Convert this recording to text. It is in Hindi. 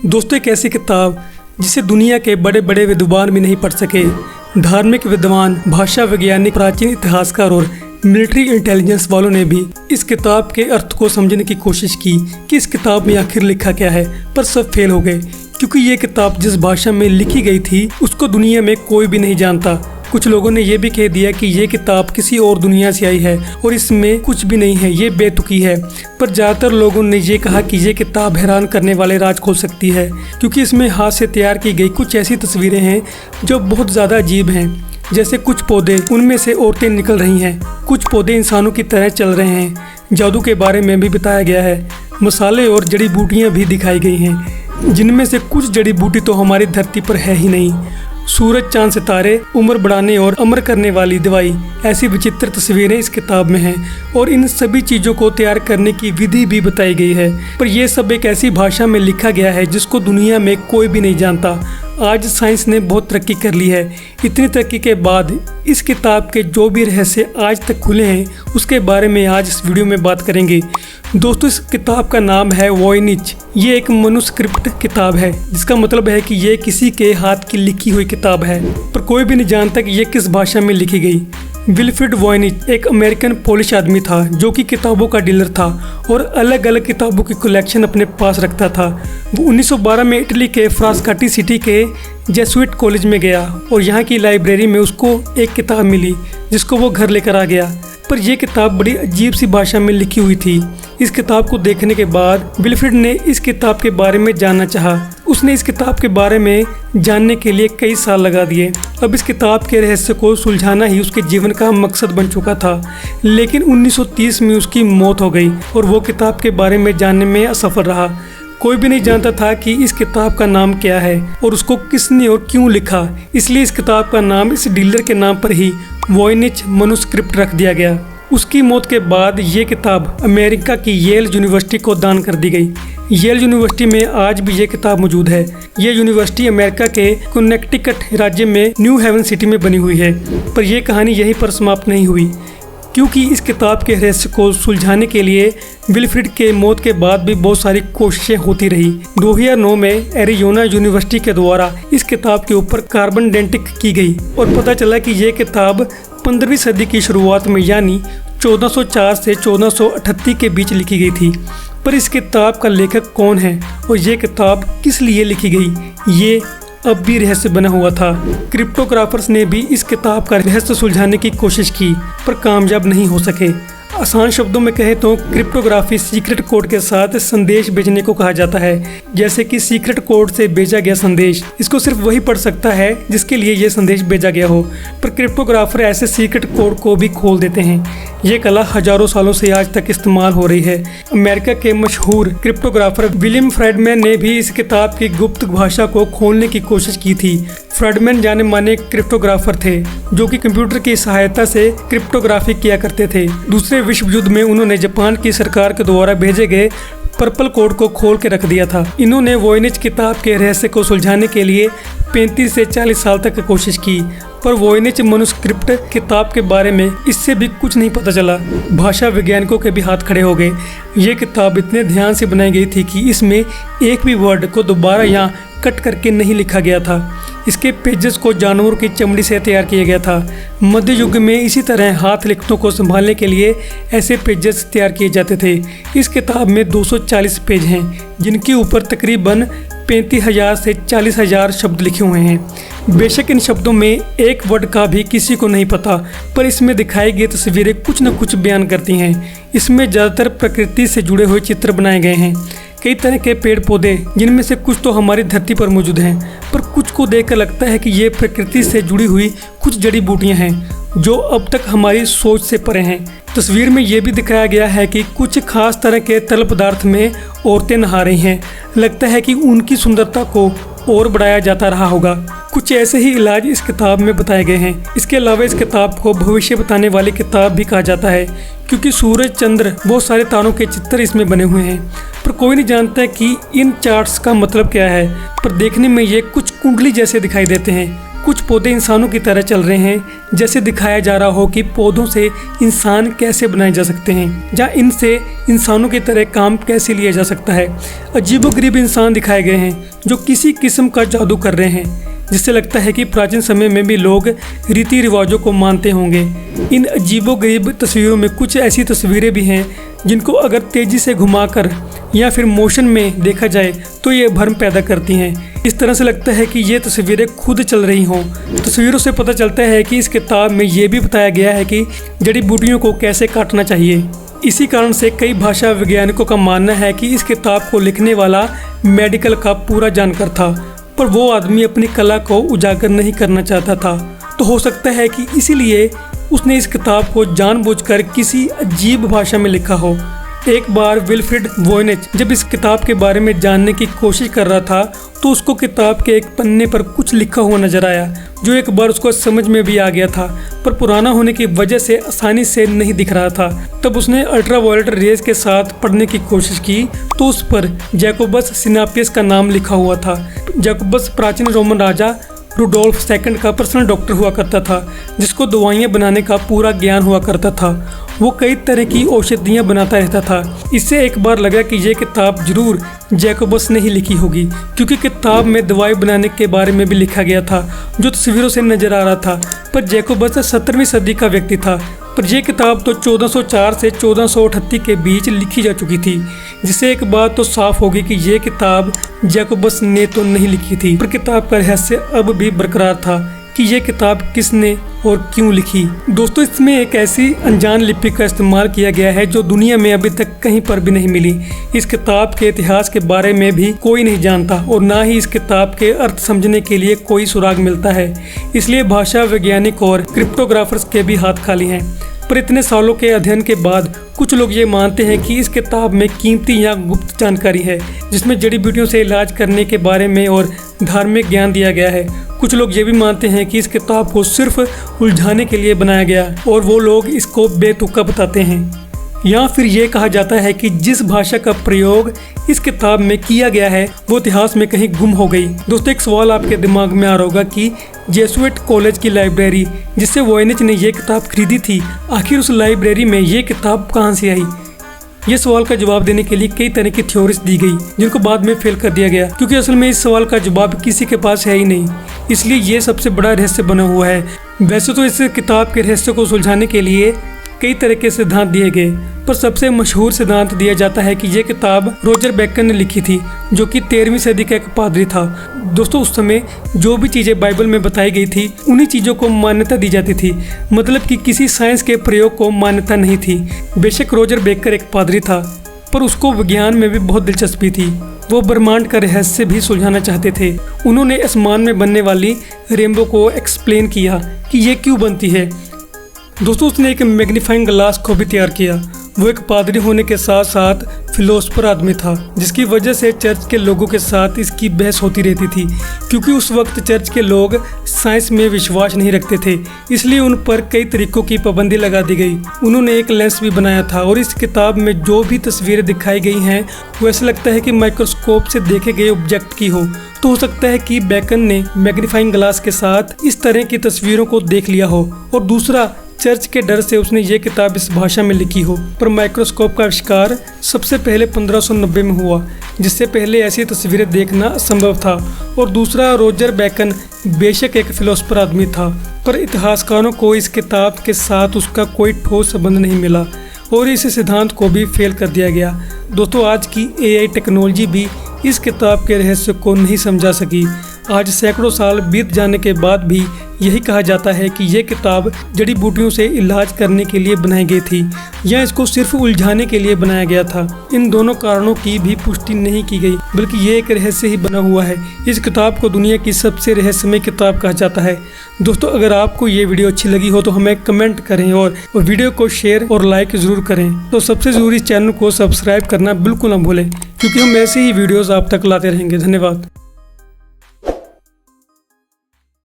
दोस्तों, एक ऐसी किताब जिसे दुनिया के बड़े बड़े विद्वान भी नहीं पढ़ सके। धार्मिक विद्वान, भाषा वैज्ञानिक, प्राचीन इतिहासकार और मिलिट्री इंटेलिजेंस वालों ने भी इस किताब के अर्थ को समझने की कोशिश की कि इस किताब में आखिर लिखा क्या है, पर सब फेल हो गए क्योंकि ये किताब जिस भाषा में लिखी गई थी उसको दुनिया में कोई भी नहीं जानता। कुछ लोगों ने यह भी कह दिया कि ये किताब किसी और दुनिया से आई है और इसमें कुछ भी नहीं है, ये बेतुकी है। पर ज़्यादातर लोगों ने ये कहा कि ये किताब हैरान करने वाले राज खोल सकती है, क्योंकि इसमें हाथ से तैयार की गई कुछ ऐसी तस्वीरें हैं जो बहुत ज़्यादा अजीब हैं। जैसे कुछ पौधे, उनमें से औरतें निकल रही हैं, कुछ पौधे इंसानों की तरह चल रहे हैं। जादू के बारे में भी बताया गया है। मसाले और जड़ी बूटियाँ भी दिखाई गई हैं, जिनमें से कुछ जड़ी बूटी तो हमारी धरती पर है ही नहीं। सूरज, चांद, सितारे, उम्र बढ़ाने और अमर करने वाली दवाई, ऐसी विचित्र तस्वीरें इस किताब में हैं और इन सभी चीज़ों को तैयार करने की विधि भी बताई गई है। पर यह सब एक ऐसी भाषा में लिखा गया है जिसको दुनिया में कोई भी नहीं जानता। आज साइंस ने बहुत तरक्की कर ली है। इतनी तरक्की के बाद इस किताब के जो भी रहस्य आज तक खुले हैं उसके बारे में आज इस वीडियो में बात करेंगे। दोस्तों, इस किताब का नाम है वॉयनिच। ये एक मनुस्क्रिप्ट किताब है, जिसका मतलब है कि ये किसी के हाथ की लिखी हुई किताब है, पर कोई भी नहीं जानता कि ये किस भाषा में लिखी गई। विल्फ्रेड वॉयनिच एक अमेरिकन पोलिश आदमी था जो कि किताबों का डीलर था और अलग अलग किताबों की कलेक्शन अपने पास रखता था। वो 1912 में इटली के फ्रास्काटी सिटी के जेसुइट कॉलेज में गया और यहाँ की लाइब्रेरी में उसको एक किताब मिली जिसको वो घर लेकर आ गया। पर यह किताब बड़ी अजीब सी भाषा में लिखी हुई थी। इस किताब को देखने के बाद विल्फ्रेड ने इस किताब के बारे में जानना चाहा। उसने इस किताब के बारे में जानने के लिए कई साल लगा दिए। अब इस किताब के रहस्य को सुलझाना ही उसके जीवन का मकसद बन चुका था। लेकिन 1930 में उसकी मौत हो गई और वो किताब के बारे में जानने में असफल रहा। कोई भी नहीं जानता था कि इस किताब का नाम क्या है और उसको किसने और क्यों लिखा। इसलिए इस किताब का नाम इस डीलर के नाम पर ही वॉयनिच मनुस्क्रिप्ट रख दिया गया। उसकी मौत के बाद ये किताब अमेरिका की येल यूनिवर्सिटी को दान कर दी गई। येल यूनिवर्सिटी में आज भी ये किताब मौजूद है। ये यूनिवर्सिटी अमेरिका के कनेक्टिकट राज्य में न्यू हेवन सिटी में बनी हुई है। पर यह कहानी यहीं पर समाप्त नहीं हुई, क्योंकि इस किताब के रहस्य को सुलझाने के लिए विल्फ्रेड के मौत के बाद भी बहुत सारी कोशिशें होती रही। 2009 में एरिजोना यूनिवर्सिटी के द्वारा इस किताब के ऊपर कार्बन डेटिंग की गई और पता चला कि यह किताब 15वीं सदी की शुरुआत में यानी 1404 से 1438 के बीच लिखी गई थी। पर इस किताब का लेखक कौन है और ये किताब किस लिए लिखी गई, ये अब भी रहस्य बना हुआ था। क्रिप्टोग्राफर्स ने भी इस किताब का रहस्य सुलझाने की कोशिश की पर कामयाब नहीं हो सके। आसान शब्दों में कहें तो क्रिप्टोग्राफी सीक्रेट कोड के साथ संदेश भेजने को कहा जाता है। जैसे कि सीक्रेट कोड से भेजा गया संदेश, इसको सिर्फ वही पढ़ सकता है जिसके लिए ये संदेश भेजा गया हो। पर क्रिप्टोग्राफर ऐसे सीक्रेट कोड को भी खोल देते हैं। ये कला हजारों सालों से आज तक इस्तेमाल हो रही है। अमेरिका के मशहूर क्रिप्टोग्राफर विलियम फ्रेडमैन ने भी इस किताब की गुप्त भाषा को खोलने की कोशिश की थी। फ्रेडमैन जाने माने क्रिप्टोग्राफर थे जो कि कंप्यूटर की सहायता से क्रिप्टोग्राफी किया करते थे। दूसरे विश्व युद्ध में उन्होंने जापान की सरकार के द्वारा भेजे गए पर्पल कोड को खोल के रख दिया था। इन्होंने वॉयनिच किताब के रहस्य को सुलझाने के लिए 35 से 40 साल तक कोशिश की, पर वॉयनिच मनुस्क्रिप्ट किताब के बारे में इससे भी कुछ नहीं पता चला। भाषा वैज्ञानिकों के भी हाथ खड़े हो गए। ये किताब इतने ध्यान से बनाई गई थी कि इसमें एक भी वर्ड को दोबारा या कट करके नहीं लिखा गया था। इसके पेजेस को जानवरों की चमड़ी से तैयार किया गया था। मध्य युग में इसी तरह हाथ लिखतों को संभालने के लिए ऐसे पेजेस तैयार किए जाते थे। इस किताब में 240 पेज हैं, जिनके ऊपर तकरीबन 35,000 से 40,000 शब्द लिखे हुए हैं। बेशक इन शब्दों में एक वर्ड का भी किसी को नहीं पता, पर इसमें दिखाई गई तस्वीरें कुछ न कुछ बयान करती हैं। इसमें ज़्यादातर प्रकृति से जुड़े हुए चित्र बनाए गए हैं। कई तरह के पेड़ पौधे, जिनमें से कुछ तो हमारी धरती पर मौजूद हैं, पर कुछ को देखकर लगता है कि ये प्रकृति से जुड़ी हुई कुछ जड़ी बूटियां हैं जो अब तक हमारी सोच से परे हैं। तस्वीर में ये भी दिखाया गया है कि कुछ खास तरह के तरल पदार्थ में औरतें नहा रही हैं। लगता है कि उनकी सुंदरता को और बढ़ाया जाता रहा होगा। कुछ ऐसे ही इलाज इस किताब में बताए गए हैं। इसके अलावा इस किताब को भविष्य बताने वाली किताब भी कहा जाता है, क्योंकि सूरज, चंद्र, बहुत सारे तारों के चित्र इसमें बने हुए हैं। पर कोई नहीं जानता कि इन चार्ट्स का मतलब क्या है, पर देखने में ये कुछ कुंडली जैसे दिखाई देते हैं। कुछ पौधे इंसानों की तरह चल रहे हैं, जैसे दिखाया जा रहा हो कि पौधों से इंसान कैसे बनाए जा सकते हैं, जहाँ इनसे इंसानों की तरह काम कैसे लिया जा सकता है। अजीबोगरीब इंसान दिखाए गए हैं जो किसी किस्म का जादू कर रहे हैं, जिससे लगता है कि प्राचीन समय में भी लोग रीति रिवाजों को मानते होंगे। इन अजीबोगरीब तस्वीरों में कुछ ऐसी तस्वीरें भी हैं जिनको अगर तेज़ी से घुमाकर या फिर मोशन में देखा जाए तो ये भ्रम पैदा करती हैं। इस तरह से लगता है कि ये तस्वीरें खुद चल रही हों। तस्वीरों से पता चलता है कि इस किताब में ये भी बताया गया है कि जड़ी बूटियों को कैसे काटना चाहिए। इसी कारण से कई भाषा वैज्ञानिकों का मानना है कि इस किताब को लिखने वाला मेडिकल का पूरा जानकार था, पर वो आदमी अपनी कला को उजागर नहीं करना चाहता था। तो हो सकता है कि इसीलिए उसने इस किताब को जानबूझकर किसी अजीब भाषा में लिखा हो। एक बार विल्फ्रेड वोयनिच जब इस किताब के बारे में जानने की कोशिश कर रहा था तो उसको किताब के एक पन्ने पर कुछ लिखा हुआ नजर आया, जो एक बार उसको समझ में भी आ गया था, पर पुराना होने की वजह से आसानी से नहीं दिख रहा था। तब उसने अल्ट्रावायलेट रेज के साथ पढ़ने की कोशिश की तो उस पर जैकोबस सिनापियस का नाम लिखा हुआ था। जैकोबस प्राचीन रोमन राजा रुडोल्फ सेकंड का पर्सनल डॉक्टर हुआ करता था, जिसको दवाइयाँ बनाने का पूरा ज्ञान हुआ करता था। वो कई तरह की औषधियाँ बनाता रहता था। इससे एक बार लगा कि ये किताब जरूर जैकोबस ने ही लिखी होगी, क्योंकि किताब में दवाई बनाने के बारे में भी लिखा गया था जो तस्वीरों से नजर आ रहा था। पर जैकोबस 17वीं सदी का व्यक्ति था, पर यह किताब तो 1404 से 1438 के बीच लिखी जा चुकी थी, जिससे एक बात तो साफ होगी कि यह किताब जैकोबस ने तो नहीं लिखी थी। पर किताब का रहस्य अब भी बरकरार था कि यह किताब किसने और क्यों लिखी। दोस्तों, इसमें एक ऐसी अनजान लिपि का इस्तेमाल किया गया है जो दुनिया में अभी तक कहीं पर भी नहीं मिली। इस किताब के इतिहास के बारे में भी कोई नहीं जानता और ना ही इस किताब के अर्थ समझने के लिए कोई सुराग मिलता है। इसलिए भाषा वैज्ञानिक और क्रिप्टोग्राफर्स के भी हाथ खाली हैं। पर इतने सालों के अध्ययन के बाद कुछ लोग ये मानते हैं कि इस किताब में कीमती या गुप्त जानकारी है, जिसमें जड़ी बूटियों से इलाज करने के बारे में और धार्मिक ज्ञान दिया गया है। कुछ लोग ये भी मानते हैं कि इस किताब को सिर्फ उलझाने के लिए बनाया गया और वो लोग इसको बेतुका बताते हैं। या फिर ये कहा जाता है कि जिस भाषा का प्रयोग इस किताब में किया गया है वो इतिहास में कहीं गुम हो गई। दोस्तों, एक सवाल आपके दिमाग में आ रहा होगा कि जेसुइट कॉलेज की लाइब्रेरी जिससे वोयनिच ने ये किताब खरीदी थी, आखिर उस लाइब्रेरी में ये किताब कहाँ से आई। ये सवाल का जवाब देने के लिए कई तरह की थ्योरीज दी गई, जिनको बाद में फेल कर दिया गया, क्योंकि असल में इस सवाल का जवाब किसी के पास है ही नहीं। इसलिए ये सबसे बड़ा रहस्य बना हुआ है। वैसे तो इस किताब के रहस्य को सुलझाने के लिए कई तरह के सिद्धांत दिए गए, पर सबसे मशहूर सिद्धांत दिया जाता है कि यह किताब रोजर बेकन ने लिखी थी, जो कि 13वीं सदी का एक पादरी था। दोस्तों, उस समय जो भी चीज़ें बाइबल में बताई गई थी उन्हीं चीज़ों को मान्यता दी जाती थी, मतलब कि किसी साइंस के प्रयोग को मान्यता नहीं थी। बेशक रोजर बेकर एक पादरी था, पर उसको विज्ञान में भी बहुत दिलचस्पी थी। वो ब्रह्मांड का रहस्य भी सुलझाना चाहते थे। उन्होंने आसमान में बनने वाली रेनबो को एक्सप्लेन किया कि ये क्यों बनती है। दोस्तों, उसने एक मैग्नीफाइंग ग्लास को भी तैयार किया। वो एक पादरी होने के साथ साथ फिलोसफर आदमी था, जिसकी वजह से चर्च के लोगों के साथ इसकी बहस होती रहती थी, क्योंकि उस वक्त चर्च के लोग साइंस में विश्वास नहीं रखते थे, इसलिए उन पर कई तरीकों की पाबंदी लगा दी गई। उन्होंने एक लेंस भी बनाया था और इस किताब में जो भी तस्वीरें दिखाई गई हैं वो ऐसा लगता है कि माइक्रोस्कोप से देखे गए ऑब्जेक्ट की हो। तो हो सकता है कि बेकन ने मैग्नीफाइंग ग्लास के साथ इस तरह की तस्वीरों को देख लिया हो, और दूसरा चर्च के डर से उसने ये किताब इस भाषा में लिखी हो। पर माइक्रोस्कोप का आविष्कार सबसे पहले 1590 में हुआ, जिससे पहले ऐसी तस्वीरें देखना असंभव था। और दूसरा, रोजर बेकन बेशक एक फिलोसफर आदमी था, पर इतिहासकारों को इस किताब के साथ उसका कोई ठोस संबंध नहीं मिला और इस सिद्धांत को भी फेल कर दिया गया। दोस्तों, आज की AI टेक्नोलॉजी भी इस किताब के रहस्य को नहीं समझा सकी। आज सैकड़ों साल बीत जाने के बाद भी यही कहा जाता है कि यह किताब जड़ी बूटियों से इलाज करने के लिए बनाई गई थी या इसको सिर्फ उलझाने के लिए बनाया गया था। इन दोनों कारणों की भी पुष्टि नहीं की गई, बल्कि ये एक रहस्य ही बना हुआ है। इस किताब को दुनिया की सबसे रहस्यमय किताब कहा जाता है। दोस्तों, अगर आपको ये वीडियो अच्छी लगी हो तो हमें कमेंट करें और वीडियो को शेयर और लाइक ज़रूर करें। तो सबसे ज़रूरी चैनल को सब्सक्राइब करना बिल्कुल ना भूलें, क्योंकि हम ऐसे ही वीडियोज़ आप तक लाते रहेंगे। धन्यवाद।